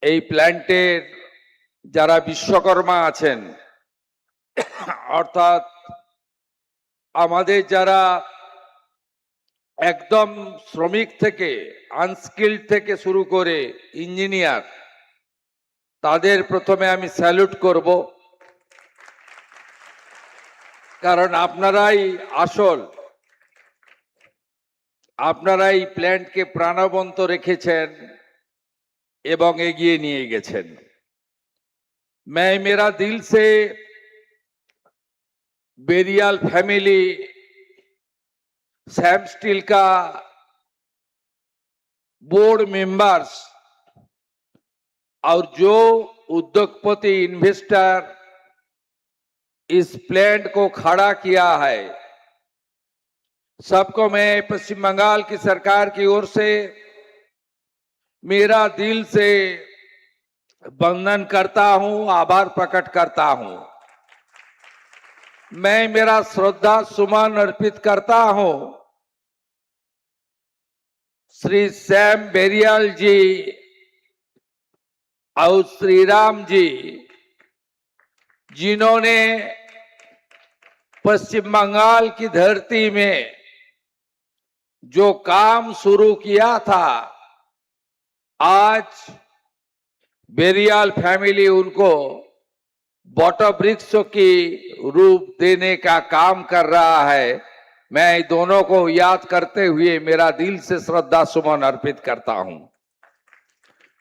এই প্ল্যান্টের যারা বিশ্বকর্মা আছেন, অর্থাৎ আমাদের যারা একদম শ্রমিক থেকে আনস্কিল্ড থেকে শুরু করে ইঞ্জিনিয়ার, তাদের প্রথমে আমি স্যালুট করব, কারণ আপনারাই আসল, আপনারাই প্ল্যান্টকে প্রাণবন্ত রেখেছেন এবং এগিয়ে নিয়ে গেছেন। मैं मेरा दिल से बेरियाल फैमिली, सैम स्टील का बोर्ड मेंबर्स और जो उद्योगपति इन्वेस्टर इस प्लांट को खड़ा किया है, सबको मैं पश्चिम बंगाल की सरकार की ओर से मेरा दिल से वंदन करता हूं, आभार प्रकट करता हूं। मैं मेरा श्रद्धा सुमन अर्पित करता हूं श्री सैम बेरियाल जी और श्री राम जी, जिन्होंने पश्चिम बंगाल की धरती में जो काम शुरू किया था, आज बेरियाल फैमिली उनको वटवृक्ष की रूप देने का काम कर रहा है। मैं दोनों को याद करते हुए मेरा दिल से श्रद्धा सुमन अर्पित करता हूं।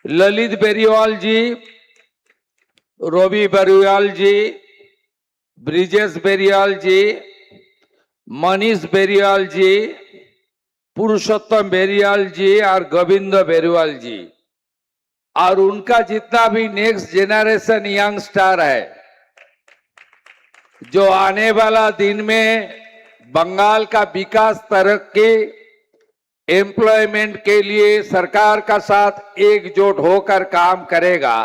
ललित बेरियाल जी, रवि बेरियाल जी, ब्रिजेश बेरियाल जी, मनीष बेरियाल जी, पुरुषोत्तम बेरियाल जी और गोविंद बेरियाल जी, और उनका जितना भी नेक्स्ट जेनरेशन यंगस्टर है, जो आने वाला दिन में बंगाल का विकास, तरक्की, एम्प्लॉयमेंट के लिए सरकार का साथ एकजुट होकर काम करेगा,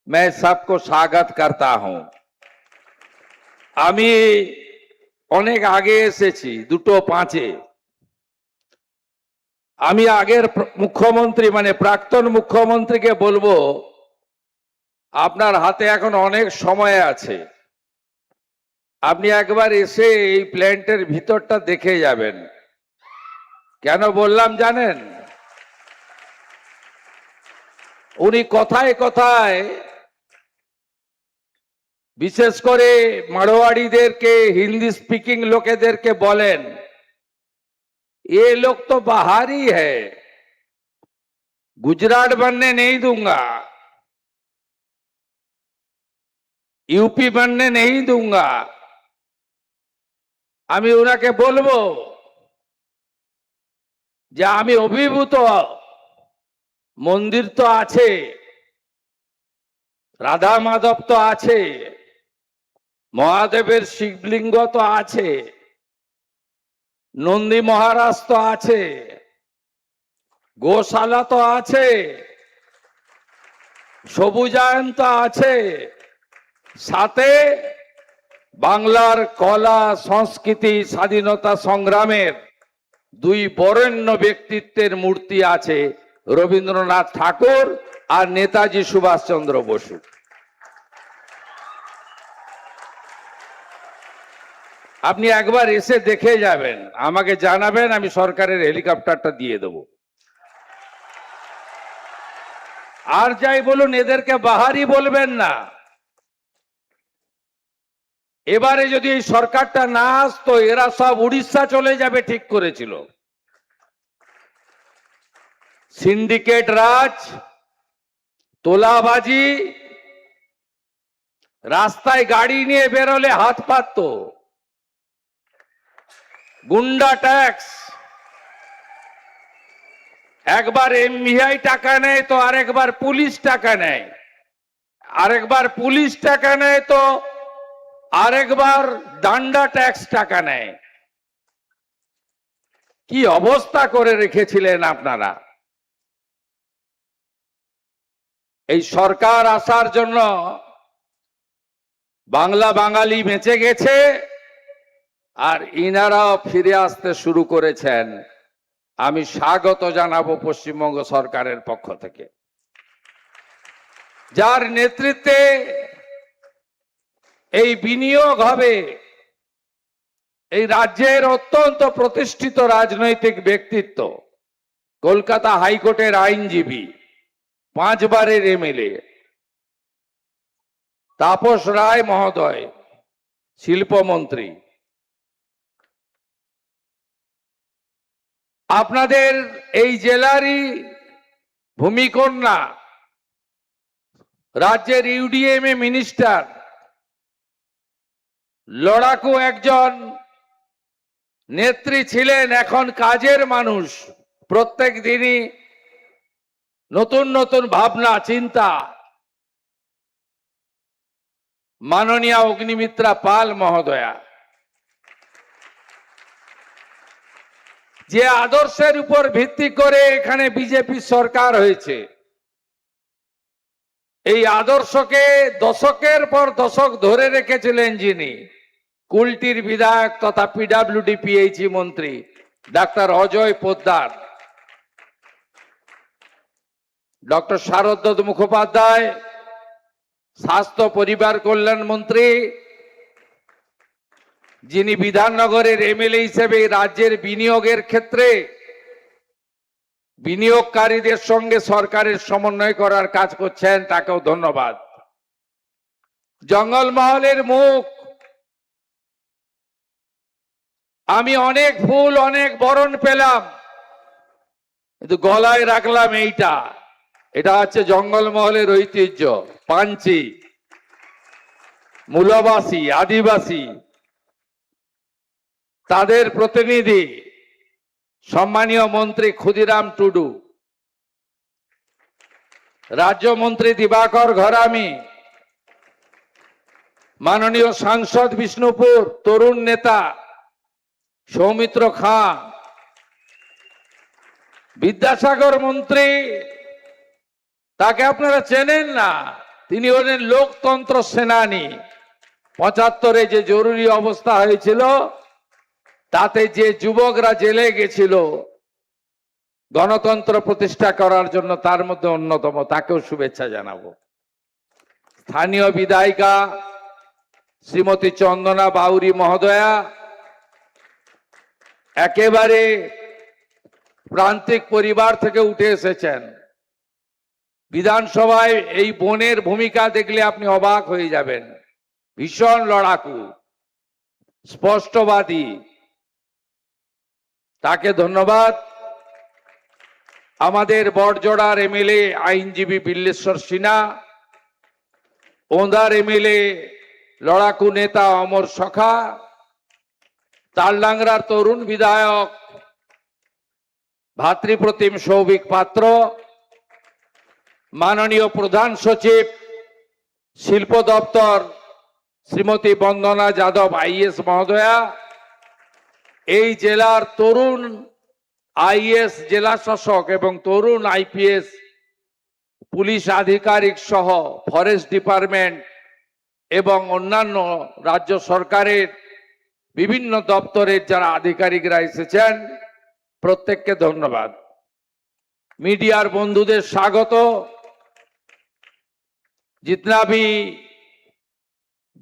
मैं सबको स्वागत करता हूं। আমি অনেক আগে এসেছি, 2:05-এ। আমি আগের মুখ্যমন্ত্রী মানে প্রাক্তন মুখ্যমন্ত্রীকে বলবো, আপনার হাতে এখন অনেক সময় আছে, আপনি একবার এসে এই প্ল্যান্টের ভিতরটা দেখে যাবেন। কেন বললাম জানেন? উনি কথায় কথায় বিশেষ করে মারোয়াড়িদেরকে, হিন্দি স্পিকিং লোকেদেরকে বলেন, ये लोग तो बाहरी है, गुजरात बनने नहीं दूंगा, यूपी बनने नहीं दूंगा। আমি ওনাকে বলবো যে আমি অভিভূত, মন্দির তো আছে, রাধা মাধব তো আছে, মহাদেবের শিবলিঙ্গ তো আছে, নন্দী মহারাজ তো আছে, গোশালা তো আছে, সবুজায়ন তো আছে, সাথে বাংলার কলা, সংস্কৃতি, স্বাধীনতা সংগ্রামের দুই বরেণ্য ব্যক্তিত্বের মূর্তি আছে, রবীন্দ্রনাথ ঠাকুর আর নেতাজি সুভাষচন্দ্র বসু। আপনি একবার এসে দেখে যাবেন, আমাকে জানাবেন, আমি সরকারের হেলিকপ্টারটা দিয়ে দেব। আর যাই বলুন, এদেরকে বাহারি বলবেন না। এবারে যদি এই সরকারটা না আসতো, এরা সব উড়িষ্যা চলে যাবে ঠিক করেছিল। সিন্ডিকেট রাজ, তোলাবাজি, রাস্তায় গাড়ি নিয়ে বেরোলে হাত পাতত, গুন্ডা ট্যাক্স, একবার এমভিআই টাকা নেয় তো আরেকবার পুলিশ টাকা নেয়, আরেকবার পুলিশ টাকা নেয় তো আরেকবার ডান্ডা ট্যাক্স টাকা নেয়। কি অবস্থা করে রেখেছিলেন আপনারা? এই সরকার আসার জন্য বাংলা বাঙালি বেঁচে গেছে, আর ইনারাও ফিরে আসতে শুরু করেছেন। আমি স্বাগত জানাবো পশ্চিমবঙ্গ সরকারের পক্ষ থেকে। যার নেতৃত্বে এই বিনিয়োগ হবে, এই রাজ্যের অত্যন্ত প্রতিষ্ঠিত রাজনৈতিক ব্যক্তিত্ব, কলকাতা হাইকোর্টের আইনজীবী, 5 বারের এমএলএ তাপস রায় মহোদয়, শিল্পমন্ত্রী, আপনাদের এই জেলারই ভূমিকন্যা, রাজ্যের ইউডিএমএ মিনিস্টার, লড়াকু একজন নেত্রী ছিলেন, এখন কাজের মানুষ, প্রত্যেক দিনই নতুন নতুন ভাবনা চিন্তা, মাননীয়া অগ্নিমিত্রা পাল মহোদয়া, যে আদর্শের উপর ভিত্তি করে এখানে বিজেপি সরকার হয়েছে, এই আদর্শকে দশকের পর দশক ধরে রেখেছিলেন যিনি, কুলটির বিধায়ক তথা পিডব্লিউডি পিএইচই মন্ত্রী ডাক্তার অজয় পোদ্দার, ডক্টর শারদ মুখোপাধ্যায়, স্বাস্থ্য পরিবার কল্যাণ মন্ত্রী, যিনি বিধাননগরের এমএলএ হিসেবে রাজ্যের বিনিয়োগের ক্ষেত্রে বিনিয়োগকারীদের সঙ্গে সরকারের সমন্বয় করার কাজ করছেন, তাকেও ধন্যবাদ। জঙ্গলমহলের মুখ, আমি অনেক ফুল অনেক বরণ পেলাম, কিন্তু গলায় রাখলাম এইটা, এটা হচ্ছে জঙ্গলমহলের ঐতিহ্য, পাঞ্চি, মূলবাসী, আদিবাসী, তাদের প্রতিনিধি সম্মানীয় মন্ত্রী ক্ষুদিরাম টুডু, রাজ্যমন্ত্রী দিবাকর ঘরামি, মাননীয় সাংসদ বিষ্ণুপুর তরুণ নেতা সৌমিত্র খাঁ, বিদ্যাসাগর মন্ত্রী, তাকে আপনারা চেনেন না, তিনি হলেন লোকতন্ত্র সেনানী। 75-এ যে জরুরি অবস্থা হয়েছিল, তাতে যে যুবকরা জেলে গেছিল গণতন্ত্র প্রতিষ্ঠা করার জন্য, তার মধ্যে অন্যতম, তাকেও শুভেচ্ছা জানাবো। স্থানীয় বিধায়িকা শ্রীমতী চন্দনা বাউরি মহোদয়া, একেবারে প্রান্তিক পরিবার থেকে উঠে এসেছেন, বিধানসভায় এই বোনের ভূমিকা দেখলে আপনি অবাক হয়ে যাবেন, ভীষণ লড়াকু, স্পষ্টবাদী, তাকে ধন্যবাদ। আমাদের বড়জোড়ার এমএলএ আইনজীবী বিল্লেশ্বর সিনহা, ওঁদার এমএলএ লড়াকু নেতা অমর সখা, তালডাংরার তরুণ বিধায়ক ভাতৃপ্রতিম সৌভিক পাত্র, মাননীয় প্রধান সচিব শিল্প দপ্তর শ্রীমতী বন্দনা যাদব আইএস মহোদয়া, এই জেলার তরুণ আইএস জেলা শাসক এবং তরুণ আইপিএস পুলিশ আধিকারিক সহ ফরেস্ট ডিপার্টমেন্ট এবং অন্যান্য রাজ্য সরকারের বিভিন্ন দপ্তরের যারা আধিকারিকরা এসেছেন, প্রত্যেককে ধন্যবাদ। मीडिया बंधुदेर स्वागत। जितना भी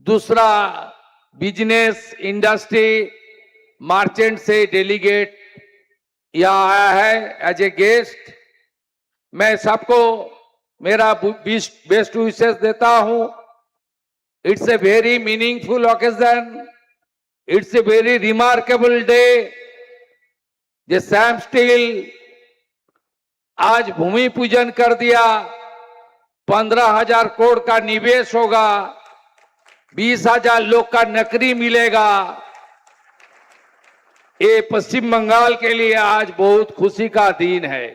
दूसरा बिजनेस इंडस्ट्री मर्चेंट से डेलीगेट यहाँ आया है एज ए गेस्ट, मैं सबको मेरा बेस्ट विशेस देता हूँ। It's a very meaningful occasion, it's a very remarkable day. J Sam steel आज भूमि पूजन कर दिया, 15,000 करोड़ का निवेश होगा, 20,000 लोग का नौकरी मिलेगा। ये पश्चिम बंगाल के लिए आज बहुत खुशी का दिन है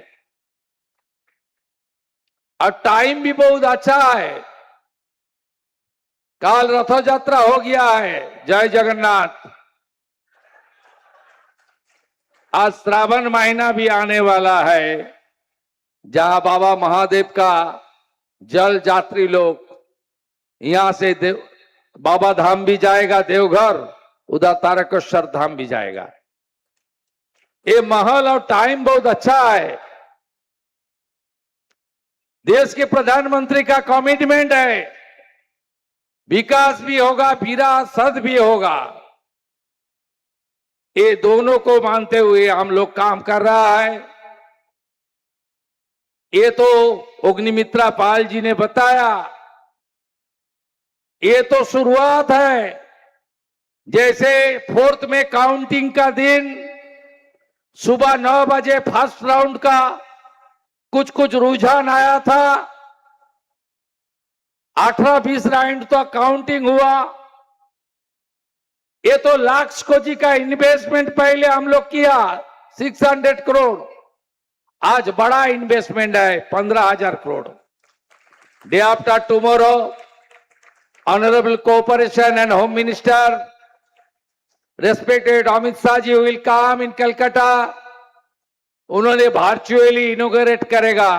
और टाइम भी बहुत अच्छा है। काल रथ यात्रा हो गया है, जय जगन्नाथ। आज श्रावण महीना भी आने वाला है, जहां बाबा महादेव का जल यात्री लोग यहां से बाबा धाम भी जाएगा, देवघर, उधर तारकेश्वर धाम भी जाएगा। ये माहौल और टाइम बहुत अच्छा है। देश के प्रधानमंत्री का कमिटमेंट है, विकास भी होगा, विरासत भी होगा। ये दोनों को मानते हुए हम लोग काम कर रहा है। ये तो अग्निमित्रा पाल जी ने बताया, ये तो शुरुआत है। जैसे 4th में काउंटिंग का दिन सुबह 9 बजे फर्स्ट राउंड का कुछ कुछ रुझान आया था, 18-20 राउंड तो काउंटिंग हुआ। ये तो लाख कोटी का इन्वेस्टमेंट पहले हम लोग किया, 600 करोड़। आज बड़ा इन्वेस्टमेंट है 15,000 crore. Day after tomorrow honourable cooperation and home minister respected Amit Shah ji will come in Calcutta. उन्होंने वर्चुअली इनोग्रेट करेगा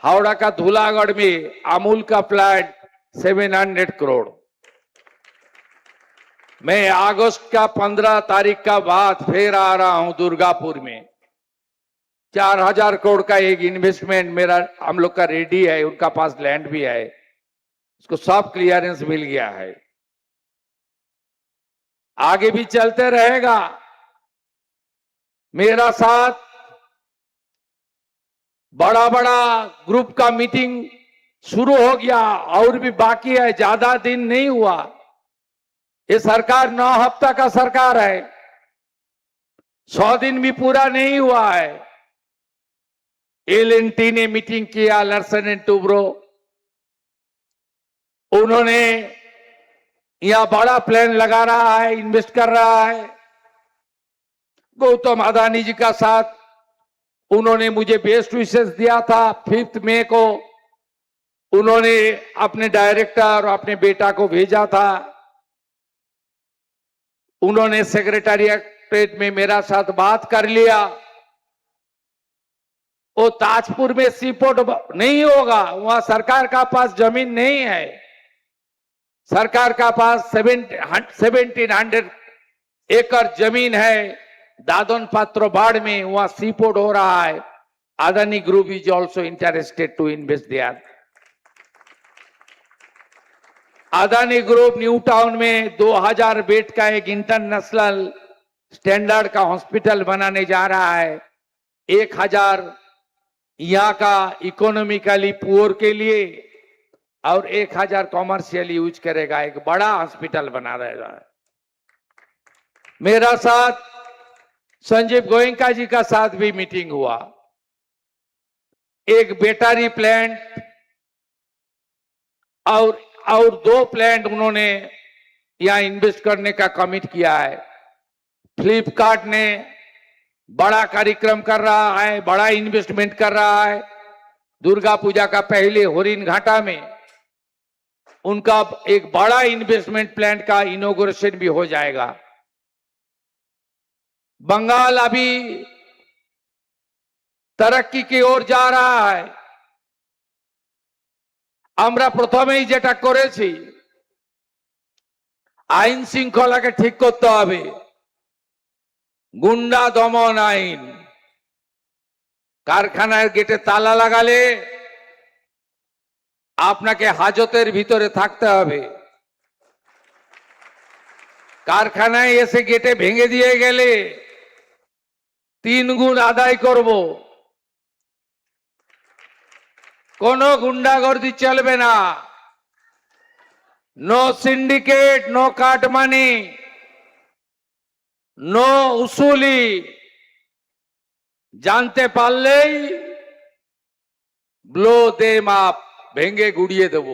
हावड़ा का धूलागढ़ में अमूल का प्लांट 700 करोड़। मैं अगस्त का 15 तारीख का बाद फिर आ रहा हूं दुर्गापुर में। 4,000 करोड़ का एक इन्वेस्टमेंट मेरा हम लोग का रेडी है, उनका पास लैंड भी है, उसको सब क्लियरेंस मिल गया है। आगे भी चलते रहेगा। मेरा साथ बड़ा बड़ा ग्रुप का मीटिंग शुरू हो गया और भी बाकी है, ज्यादा दिन नहीं हुआ। ये सरकार 9 हफ्ता का सरकार है, 100 दिन भी पूरा नहीं हुआ है। L&T ने मीटिंग किया, लर्सन एंड टुब्रो, उन्होंने यहां बड़ा प्लान लगा रहा है, इन्वेस्ट कर रहा है। गौतम अदानी जी का साथ उन्होंने मुझे बेस्ट विशेष दिया था। 5 मई को उन्होंने अपने डायरेक्टर और अपने बेटा को भेजा था। उन्होंने सेक्रेटरिएट में मेरा साथ बात कर लिया। वो ताजपुर में सीपोर्ट नहीं होगा, वहां सरकार का पास जमीन नहीं है। सरकार का पास 1700 एकड़ जमीन है दादन पात्रो बाड़ में, वहां सीपोर्ट हो रहा है। Adani group is also interested to invest there. Adani group New Town में 2000 बेड का एक इंटरनेशनल स्टैंडर्ड का हॉस्पिटल बनाने जा रहा है। 1000 यहाँ का इकोनॉमिकली पुअर के लिए और 1000 कॉमर्शियल यूज करेगा। एक बड़ा हॉस्पिटल बना रहेगा। मेरा साथ संजीव गोयंका जी का साथ भी मीटिंग हुआ। एक बैटरी प्लांट और 2 प्लांट उन्होंने यहां इन्वेस्ट करने का कमिट किया है। फ्लिपकार्ट ने बड़ा कार्यक्रम कर रहा है, बड़ा इन्वेस्टमेंट कर रहा है। दुर्गा पूजा का पहले होरिन घाटा में उनका एक बड़ा इन्वेस्टमेंट प्लांट का इनॉग्रेशन भी हो जाएगा। बंगाल अभी तरक्की की ओर जा रहा है। আমরা প্রথমেই যেটা করেছি, আইন শৃঙ্খলাকে ঠিক করতে হবে। গুন্ডা দমন আইন, কারখানার গেটে তালা লাগালে আপনাকে হাজতের ভিতরে থাকতে হবে। কারখানায় এসে গেটে ভেঙে দিয়ে গেলে 3 গুণ আদায় করব। কোনো গুন্ডাগর্দি চলবে না। No syndicate, no cut money, no উসুলি। জানতে পারলেই ব্লো দেম আপ, ভেঙে গুড়িয়ে দেব।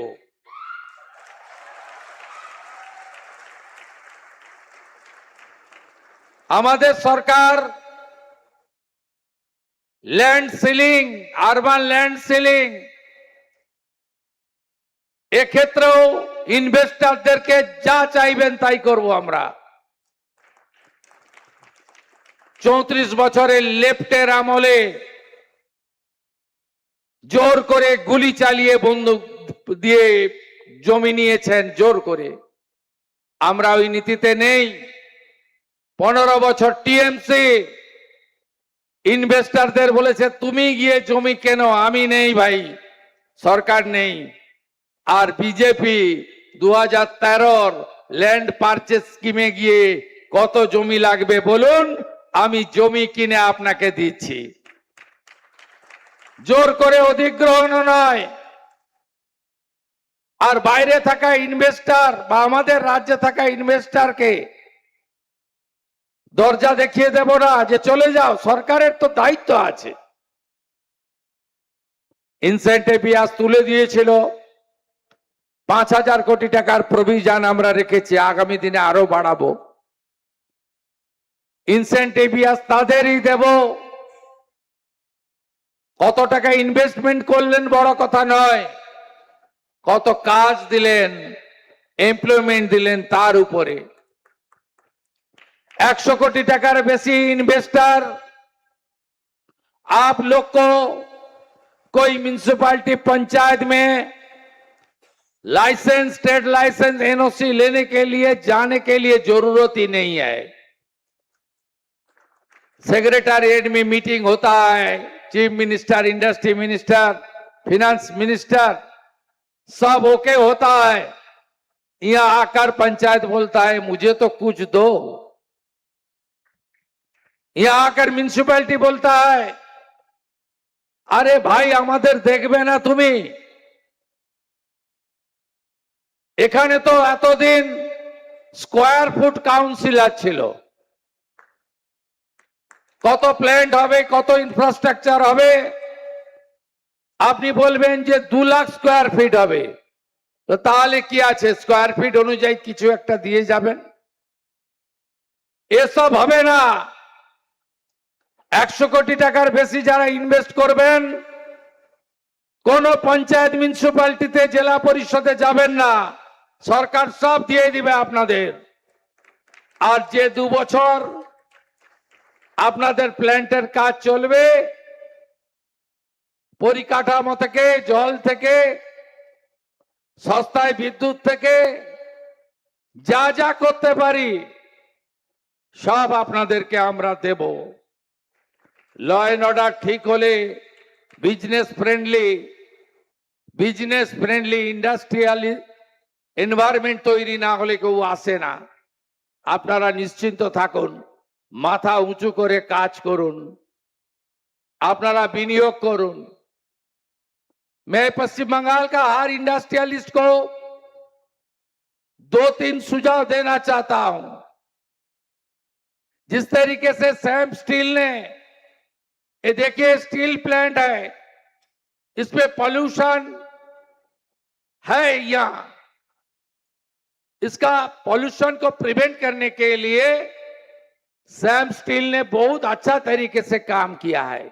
আমাদের সরকার land ceiling, urban land ceiling, এক্ষেত্রেও ইনভেস্টরদেরকে যা চাইবেন তাই করব আমরা। 34 বছরের লেফটের আমলে জোর করে গুলি চালিয়ে বন্দুক দিয়ে জমি নিয়েছেন জোর করে। আমরা ওই নীতিতে নেই। 15 বছর টিএমসি ইনভেস্টরদের বলেছে তুমি গিয়ে জমি কেন, আমি নেই ভাই, সরকার নেই। আর বিজেপি 2013 ল্যান্ড পারচেজ স্কিমে গিয়ে কত জমি লাগবে বলুন, আমি জমি কিনে আপনাকে দিচ্ছি। জোর করে অধিগ্রহণ নয়। আর বাইরে থাকা ইনভেস্টর বা আমাদের রাজ্যে থাকা ইনভেস্টরকে দরজা দেখিয়ে দেব না যে চলে যাও, সরকারের তো দায়িত্ব আছে। ইনসেন্টিভ আজ তুলে দিয়েছিল, 5,000 কোটি টাকার প্রভিশন আমরা রেখেছি, আগামী দিনে আরো বাড়াবো। ইনসেন্টিভ আজ তাদেরই দেব। কত টাকা ইনভেস্টমেন্ট করলেন বড় কথা নয়, কত কাজ দিলেন, এমপ্লয়মেন্ট दिलें तार উপরে। 100 कोटी টাকার বেশি इन्वेस्टर आप लोग को कोई म्युनिसिपैलिटी पंचायत में लाइसेंस, ट्रेड लाइसेंस, एनओसी लेने के लिए जाने के लिए जरूरत ही नहीं है। सेक्रेटेरिएट में मीटिंग होता है, chief minister, industry minister, finance minister सब ओके होता है। यहां आकर पंचायत बोलता है मुझे तो कुछ दो। यहां आकर म्युनिसिपैलिटी बोलता है अरे भाई আমাদের দেখবে না তুমি। এখানে তো এতদিন স্কয়ার ফুট কাউন্সিলর ছিল, কত প্ল্যান্ট হবে, কত ইনফ্রাস্ট্রাকচার হবে, আপনি বলবেন যে 2 লাখ স্কয়ার ফিট হবে, তো তাহলে কি আছে, স্কয়ার ফিট অনুযায়ী কিছু একটা দিয়ে যাবেন। এসব হবে না। 100 কোটি টাকার বেশি যারা ইনভেস্ট করবেন, কোন পঞ্চায়েত মিউনিসিপ্যালিটিতে জেলা পরিষদে যাবেন না, সরকার সব দিয়ে দিবে আপনাদের। আর যে 2 বছর আপনাদের প্ল্যান্টের কাজ চলবে, পরিকাঠামো থেকে, জল থেকে, সস্তায় বিদ্যুৎ থেকে যা যা করতে পারি সব আপনাদেরকে আমরা দেব। ল এন্ড অর্ডার ঠিক হলে বিজনেস ফ্রেন্ডলি ইন্ডাস্ট্রিয়াল এনভায়রনমেন্ট তৈরি না হলে কেউ আসে না। আপনারা নিশ্চিন্ত থাকুন, মাথা উঁচু করে কাজ করুন, আপনারা বিনিয়োগ করুন। मैं पश्चिम बंगाल का हर इंडस्ट्रियलिस्ट को 2-3 सुझाव देना चाहता हूं। जिस तरीके से सैम स्टील ने, ये देखिए स्टील प्लांट है, इसमें पॉल्यूशन है, यहां इसका पॉल्यूशन को प्रिवेंट करने के लिए सैम स्टील ने बहुत अच्छा तरीके से काम किया है।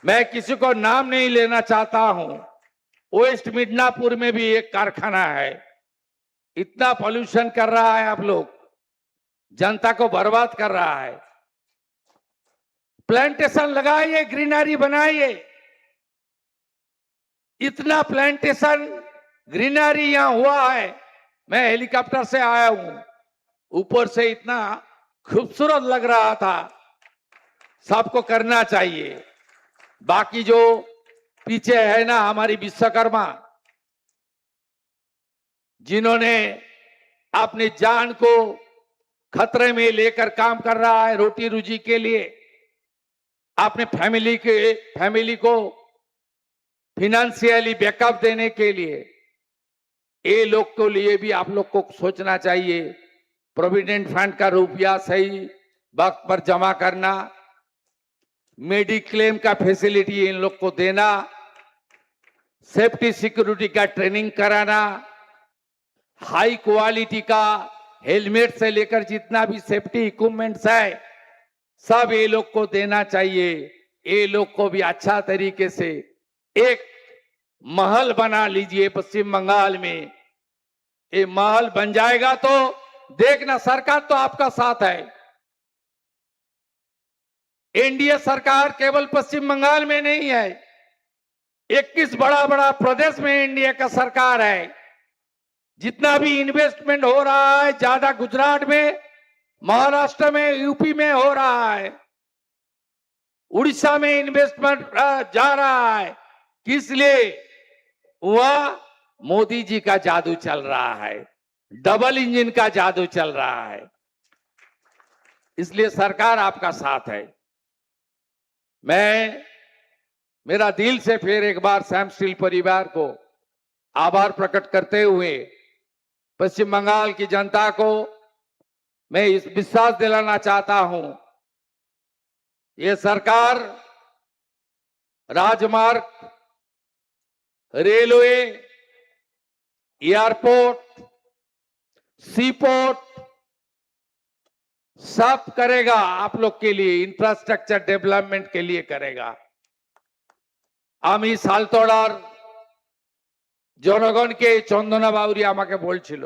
मैं किसी को नाम नहीं लेना चाहता हूं। वेस्ट मिदनापुर में भी एक कारखाना है, इतना पॉल्यूशन कर रहा है, आप लोग जनता को बर्बाद कर रहा है। प्लांटेशन लगाइए, ग्रीनरी बनाइए। इतना प्लांटेशन ग्रीनरी यहां हुआ है, मैं हेलीकॉप्टर से आया हूं, ऊपर से इतना खूबसूरत लग रहा था। सबको करना चाहिए। बाकी जो पीछे है ना हमारी विश्वकर्मा, जिन्होंने अपनी जान को खतरे में लेकर काम कर रहा है रोटी रोजी के लिए, अपने फैमिली को फिनेंशियली बैकअप देने के लिए, ये लोग के लिए भी आप लोग को सोचना चाहिए। प्रोविडेंट फंड का रुपया सही वक्त पर जमा करना, मेडिक्लेम का फैसिलिटी इन लोग को देना, सेफ्टी सिक्योरिटी का ट्रेनिंग कराना, हाई क्वालिटी का हेलमेट से लेकर जितना भी सेफ्टी इक्विपमेंट्स है सब ये लोग को देना चाहिए। ये लोग को भी अच्छा तरीके से एक महल बना लीजिए पश्चिम बंगाल में। ये महल बन जाएगा तो देखना, सरकार तो आपका साथ है। एनडीए सरकार केवल पश्चिम बंगाल में नहीं है, 21 बड़ा बड़ा प्रदेश में एनडीए का सरकार है। जितना भी इन्वेस्टमेंट हो रहा है ज्यादा गुजरात में, महाराष्ट्र में, यूपी में हो रहा है, उड़ीसा में इन्वेस्टमेंट जा रहा है। किस लिए? वह मोदी जी का जादू चल रहा है, डबल इंजन का जादू चल रहा है। इसलिए सरकार आपका साथ है। मैं मेरा दिल से फिर एक बार सैम स्टील परिवार को आभार प्रकट करते हुए पश्चिम बंगाल की जनता को मैं इस विश्वास दिलाना चाहता हूं, ये सरकार राजमार्ग, रेलवे, एयरपोर्ट, सीपोर्ट सब करेगा, आप लोग के लिए इंफ्रास्ट्रक्चर डेवलपमेंट के लिए करेगा। আমি সালতোড়ার জনগণকে চন্দনা বাউরি আমাকে বলছিল,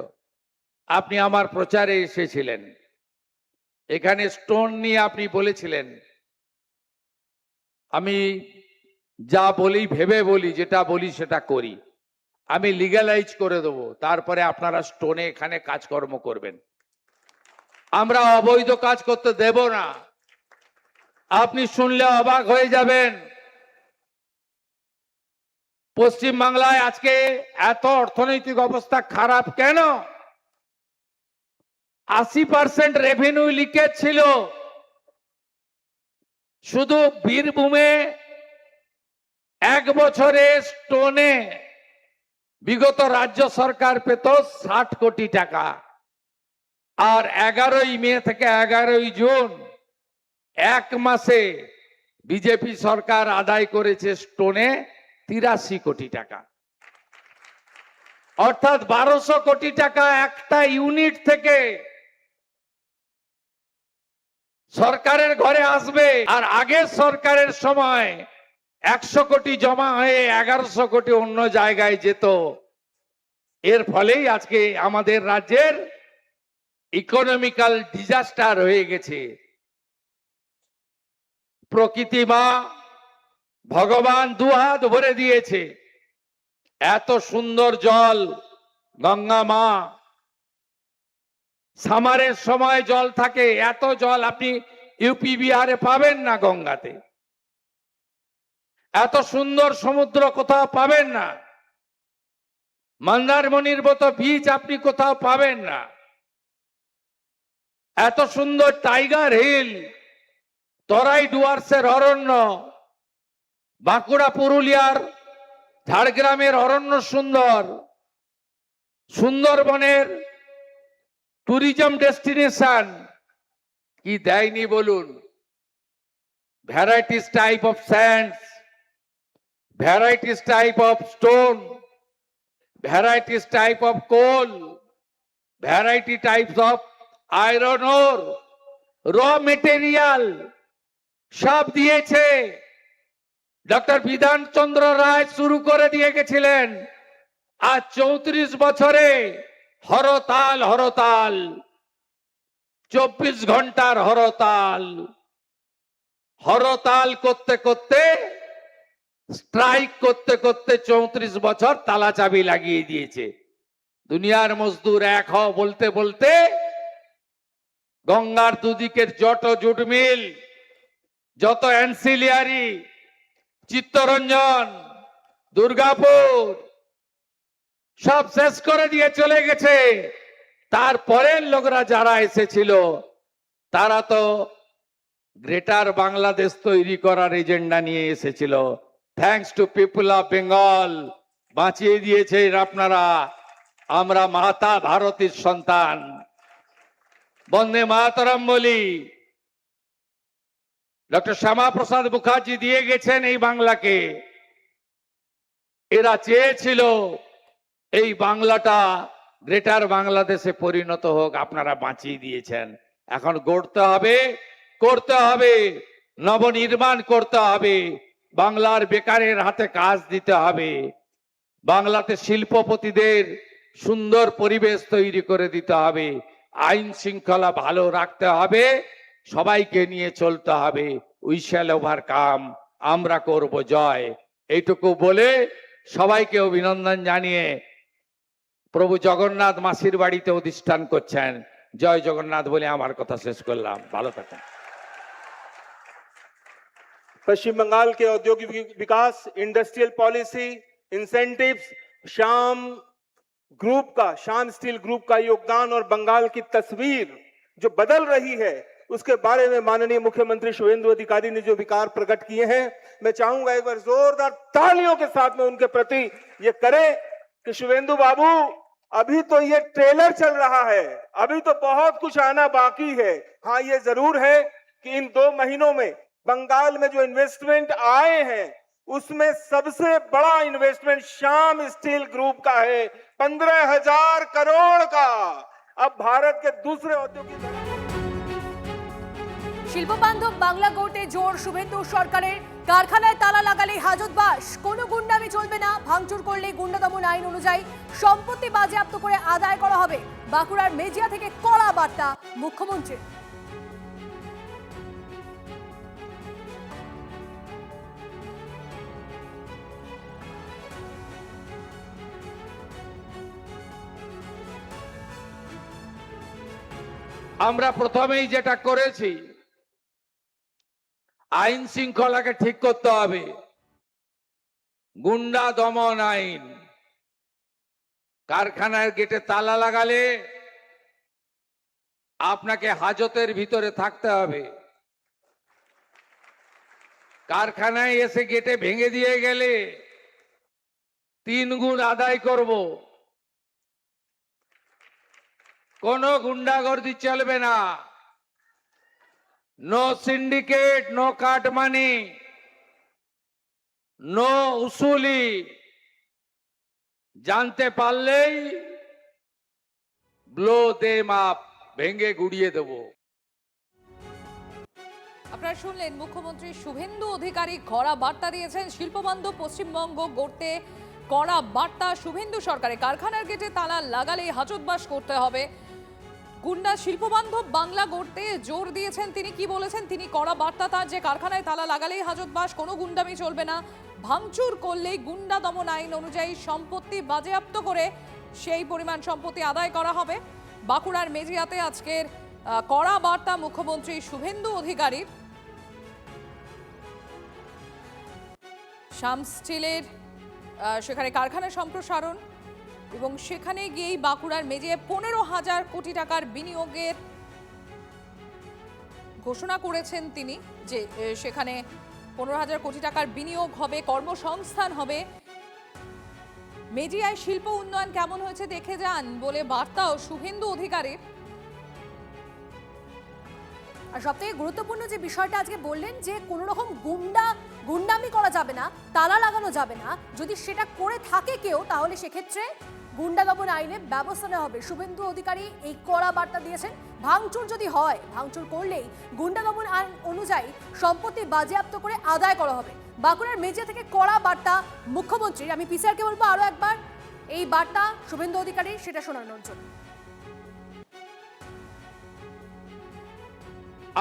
আপনি আমার প্রচারে এসেছিলেন, এখানে স্টোন নিয়ে আপনি বলেছিলেন, আমি যা বলি ভেবে বলি, যেটা বলি সেটা করি, আমি লিগ্যালাইজ করে দেব, তারপরে আপনারা স্টোনে এখানে কাজকর্ম করবেন। আমরা অবৈধ কাজ করতে দেব না। আপনি শুনলে অবাক হয়ে যাবেন, পশ্চিম বাংলায় আজকে এত অর্থনৈতিক অবস্থা খারাপ কেন? 80% রেভিনিউ লিকেজ ছিল। শুধু বীরভূমে এক বছরে স্টোনে বিগত রাজ্য সরকার পেত 60 কোটি টাকা, আর 11ই মে থেকে 11ই জুন এক মাসে বিজেপি সরকার আদায় করেছে স্টোনে 83 কোটি টাকা। অর্থাৎ 1200 কোটি টাকা একটা ইউনিট থেকে সরকারের ঘরে আসবে। আর আগের সরকারের সময় 100 কোটি জমা হয়ে 1100 কোটি অন্য জায়গায় যেত। এর ফলেই আজকে আমাদের রাজ্যের ইকোনমিক্যাল ডিজাস্টার হয়ে গেছে। প্রকৃতি মা ভগবান দুহাত ভরে দিয়েছে, এত সুন্দর জল গঙ্গা মা, সামারের সময় জল থাকে, এত জল আপনি ইউপি বিহারে পাবেন না গঙ্গাতে, এত সুন্দর সমুদ্র কোথাও পাবেন না, মন্দারমণির মতো বীচ আপনি কোথাও পাবেন না, এত সুন্দর টাইগার হিল, তরাই ডুয়ার্সের অরণ্য, বাঁকুড়া পুরুলিয়ার ঝাড়গ্রামের অরণ্য সুন্দর, সুন্দরবনের ট্যুরিজম ডেস্টিনেশন কি দেয়নি বলুন? Varieties type of sands, varieties type of stone, varieties type of coal, variety types of iron ore, raw material সব দিয়েছে। ডক্টর বিধান চন্দ্র রায় শুরু করে দিয়ে গেছিলেন, আজ 34 বছরে হরতাল হরতাল, 24 ঘন্টার হরতাল, হরতাল করতে করতে, স্ট্রাইক করতে করতে 34 বছর তালা চাবি লাগিয়ে দিয়েছে। দুনিয়ার মজদুর এক হও বলতে বলতে গঙ্গার দুদিকের যত জুট মিল, যত অ্যান্সিলিয়ারি, চিত্তরঞ্জন, দুর্গাপুর সব শেষ করে দিয়ে চলে গেছে। তারপরের লোকরা যারা এসেছিল তারা তো গ্রেটার বাংলাদেশ তৈরি করার এজেন্ডা নিয়ে এসেছিল। Thanks to people of Bengal, বাঁচিয়ে দিয়েছেন আপনারা। আমরা মাতা ভারতীর সন্তান, বন্দে মাতরম বলি। ডক্টর শ্যামা প্রসাদ মুখার্জি দিয়ে গেছেন এই বাংলাকে। এরা চেয়েছিল এই বাংলাটা গ্রেটার বাংলাদেশে পরিণত হোক, আপনারা বাঁচিয়ে দিয়েছেন। এখন গড়তে হবে, করতে হবে, নবনির্মাণ করতে হবে, বাংলার বেকারের হাতে কাজ দিতে হবে, বাংলাতে শিল্পপতিদের সুন্দর পরিবেশ তৈরি করে দিতে হবে, আইন শৃঙ্খলা ভালো রাখতে হবে, সবাইকে নিয়ে চলতে হবে। উই শ্যাল ওভারকাম, আমরা করব জয়। এইটুকু বলে সবাইকে অভিনন্দন জানিয়ে প্রভু জগন্নাথ মাসির বাড়িতে অধিষ্ঠান করছেন। জয় জগন্নাথ বলে আমার কথা শেষ করলাম। ভালো থাকেন। पश्चिम बंगाल के औद्योगिक विकास, इंडस्ट्रियल पॉलिसी इंसेंटिव्स, शाम ग्रुप का, शाम स्टील ग्रुप का योगदान और बंगाल की तस्वीर जो बदल रही है, उसके बारे में माननीय मुख्यमंत्री शुभेंदु अधिकारी ने जो विकार प्रकट किए हैं, मैं चाहूंगा एक बार जोरदार तालियों के साथ में उनके प्रति ये करें कि शुभेंदु बाबू, अभी तो ये ट्रेलर चल रहा है, अभी तो बहुत कुछ आना बाकी है। हाँ, ये जरूर है कि इन 2 महीनों में बंगाल में जो इन्वेस्टमेंट आए हैं, उसमें सबसे बड़ा इन्वेस्टमेंट श्याम स्टील ग्रुप का है, 15,000 करोड़ का। अब भारत के दूसरे औद्योगिक শিল্প বান্ধব বাংলা গড়তে জোর শুভেন্দু সরকারের। কারখানায় তালা লাগালেই হাজতবাস, কোনো গুন্ডামি চলবে না, ভাঙচুর করলে গুন্ডা দমন আইন অনুযায়ী সম্পত্তি বাজেয়াপ্ত করে আদায় করা হবে। বাঁকুড়ার মেজিয়া থেকে কড়া বার্তা মুখ্যমন্ত্রীর। আমরা প্রথমেই যেটা করেছি, আইন শৃঙ্খলাকে ঠিক করতে হবে। গুন্ডা দমন আইন, কারখানার গেটে তালা লাগালে আপনাকে হাজতের ভিতরে থাকতে হবে। কারখানায় এসে গেটে ভেঙে দিয়ে গেলে 3 গুণ আদায় করব। কোনো গুন্ডাগর্দি চলবে না। No syndicate, no cut money, no উসুলি। জানতে পারলেই ব্লো দেম আপ, ভেঙে গুড়িয়ে দেব। আপনারা শুনলেন মুখ্যমন্ত্রী শুভেন্দু অধিকারী কড়া বার্তা দিয়েছেন। শিল্পবান্ধব পশ্চিমবঙ্গ গড়তে কড়া বার্তা শুভেন্দু সরকারের। কারখানার গেটে তালা লাগালেই হাজতবাস করতে হবে। গুন্ডা শিল্পবান্ধব বাংলা গড়তে জোর দিয়েছেন তিনি। কি বলেছেন তিনি? কড়া বার্তা তার যে কারখানায় তালা লাগালেই হাজতবাস, কোনো গুন্ডামি চলবে না, ভাঙচুর করলেই গুন্ডা দমন আইন অনুযায়ী সম্পত্তি বাজেয়াপ্ত করে সেই পরিমাণ সম্পত্তি আদায় করা হবে। বাঁকুড়ার মেজিয়াতে আজকের কড়া বার্তা মুখ্যমন্ত্রী শুভেন্দু অধিকারীর। শ্যাম স্টিলের সেখানে কারখানা সম্প্রসারণ এবং সেখানে গিয়েই বাঁকুড়ার মেজে 15,000 কোটি টাকার বিনিয়োগের ঘোষণা করেছেন তিনি, যে সেখানে 15,000 কোটি টাকার বিনিয়োগ হবে, কর্মসংস্থান হবে। মেজিয়ায় শিল্প উন্নয়ন কেমন হয়েছে দেখে যান বলে বার্তাও শুভেন্দু অধিকারীর। আর সবথেকে গুরুত্বপূর্ণ যে বিষয়টা আজকে বললেন যে কোনো রকম গুন্ডামি করা যাবে না, তালা লাগানো যাবে না। যদি সেটা করে থাকে কেউ, তাহলে সেক্ষেত্রে গুন্ডা দমন আইনে ব্যবস্থা নেওয়া হবে। শুভেন্দু অধিকারী এই কড়া বার্তা দিয়েছেন। ভাঙচুর যদি হয়, ভাঙচুর করলেই গুন্ডা দমন আইন অনুযায়ী সম্পত্তি বাজেয়াপ্ত করে আদায় করা হবে। বাঁকুড়ার মেজিয়া থেকে কড়া বার্তা মুখ্যমন্ত্রীর। আমি পিসিআরকে বলবো আরো একবার এই বার্তা শুভেন্দু অধিকারী সেটা শোনানোর জন্য।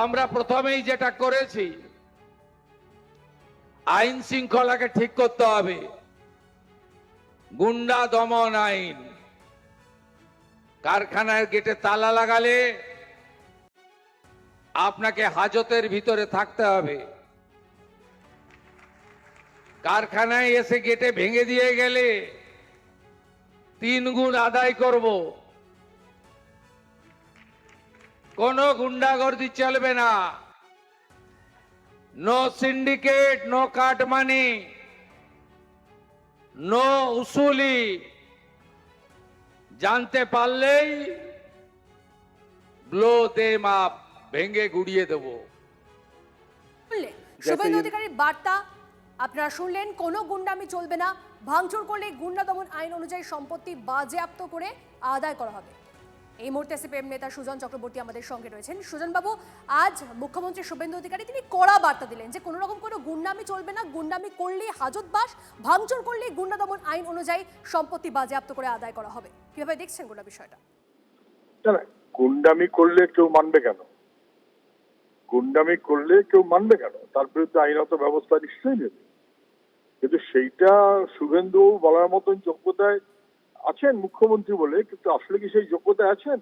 আমরা প্রথমেই যেটা করেছি, আইন শৃঙ্খলাকে ঠিক করতে হবে। গুন্ডা দমন আইন, কারখানার গেটে তালা লাগালে আপনাকে হাজতের ভিতরে থাকতে হবে। কারখানায় এসে গেটে ভেঙে দিয়ে গেলে 3 গুণ আদায় করব। কোনো গুন্ডাগর্দি চলবে না। No syndicate, no cut money, no উসুলি। জানতে পারলেই ব্লো দেম আপ, ভেঙে গুড়িয়ে দেব। শুভেন্দু অধিকারীর বার্তা আপনারা শুনলেন। কোনো গুন্ডামি চলবে না, ভাঙচুর করলে গুন্ডা দমন আইন অনুযায়ী সম্পত্তি বাজেয়াপ্ত করে আদায় করা হবে। এই মুহূর্তে সিপিএম নেতা সুজন চক্রবর্তী আমাদের সঙ্গে রয়েছেন। সুজন বাবু, আজ মুখ্যমন্ত্রী শুভেন্দু অধিকারী তিনি কড়া বার্তা দিলেন যে কোনো রকম কোনো গুন্ডামি চলবে না, গুন্ডামি করলেই হাজতবাস, ভাঙচুর করলেই গুন্ডা দমন আইন অনুযায়ী সম্পত্তি বাজেয়াপ্ত করে আদায় করা হবে। কিভাবে দেখছেন গোটা বিষয়টা? গুন্ডামি করলে কেউ মানবে কেন? গুন্ডামি করলে কেউ মানবে কেন? তার বিরুদ্ধে আইনত ব্যবস্থা নিশ্চয়ই নেবে। কিন্তু সেইটা শুভেন্দু বলার মতন যোগ্যতায় আছেন মুখ্যমন্ত্রী বলে, কিন্তু আসলে কি সেই যোগ্যতায় আছেন?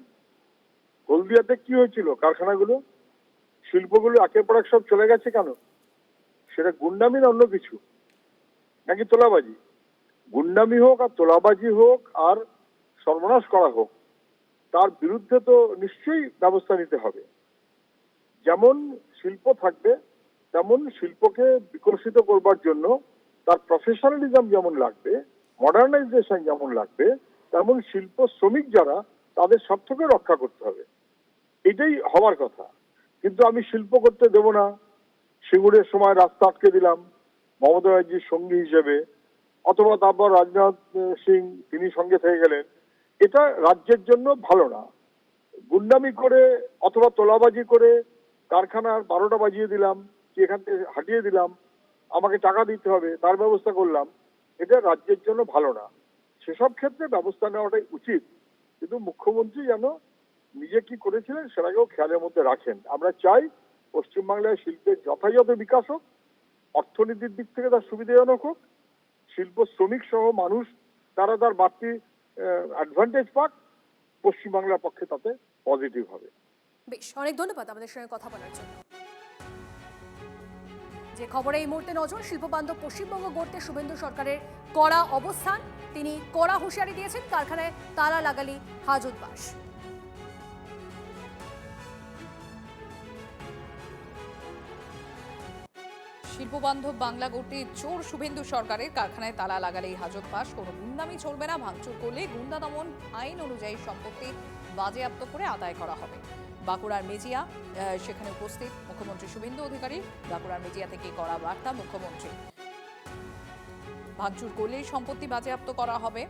হলদিয়াতে কি হয়েছিল? কারখানাগুলো, শিল্পগুলো একের পর এক সব চলে গেছে কেন? সেটা গুন্ডামি না অন্য কিছু, নাকি তোলাবাজি? গুন্ডামি হোক আর তোলাবাজি হোক আর সর্বনাশ করা হোক, তার বিরুদ্ধে তো নিশ্চয়ই ব্যবস্থা নিতে হবে। যেমন শিল্প থাকবে, তেমন শিল্পকে বিকশিত করবার জন্য তার প্রফেশনালিজম যেমন লাগবে, মডার্নাইজেশন যেমন লাগবে, তেমন শিল্প শ্রমিক যারা তাদের স্বার্থকে রক্ষা করতে হবে। এটাই হওয়ার কথা। কিন্তু আমি শিল্প করতে দেব না, সিঙ্গুরের সময় রাস্তা আটকে দিলাম মমতা ব্যানার্জির সঙ্গী হিসেবে, অথবা তারপর রাজনাথ সিং তিনি সঙ্গে থেকে গেলেন। এটা রাজ্যের জন্য ভালো না। গুন্ডামি করে অথবা তোলাবাজি করে কারখানার 12টা বাজিয়ে দিলাম, কি এখান থেকে হাটিয়ে দিলাম, আমাকে টাকা দিতে হবে তার ব্যবস্থা করলাম, এটা রাজ্যের জন্য ভালো না। সেসব ক্ষেত্রে ব্যবস্থা নেওয়াটাই উচিত। কিন্তু মুখ্যমন্ত্রী যেন নিজে কি করেছিলেন সেটাকেও খেয়ালের মধ্যে রাখেন। আমরা চাই পশ্চিমবাংলায় শিল্পের যথাযথ বিকাশ হোক, অর্থনীতির দিক থেকে তার সুবিধাজনক হোক, শিল্প শ্রমিক সহ মানুষ তারা তার বাড়তি অ্যাডভান্টেজ পাক, পশ্চিমবাংলার পক্ষে তাতে পজিটিভ হবে। বেশ, অনেক ধন্যবাদ আমাদের সঙ্গে কথা বলার জন্য। যে খবরে এই মুহূর্তে নজর, শিল্পবান্ধব পশ্চিমবঙ্গ গড়তে শুভেন্দু সরকারের কড়া অবস্থান, তিনি কড়া হুঁশিয়ারি দিয়েছেন কারখানায় তালা লাগালি হাজতবাস। শিল্পবান্ধব বাংলা গড়তে জোর শুভেন্দু সরকারের, কারখানায় তালা লাগালেই হাজত পাস, কোনো গুন্ডামি চলবে না, ভাঙচুর করলে গুন্ডা দমন আইন অনুযায়ী সম্পত্তি বাজেয়াপ্ত করে আদায় করা হবে। বাঁকুড়ার মেজিয়া, সেখানে উপস্থিত মুখ্যমন্ত্রী শুভেন্দু অধিকারী। বাঁকুড়ার মেজিয়া থেকে কড়া বার্তা মুখ্যমন্ত্রী, ভাঙচুর করলেই সম্পত্তি বাজেয়াপ্ত করা হবে,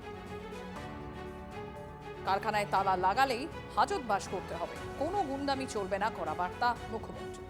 কারখানায় তালা লাগালেই হাজত বাস করতে হবে, কোনো গুন্ডামি চলবে না, কড়া বার্তা মুখ্যমন্ত্রী।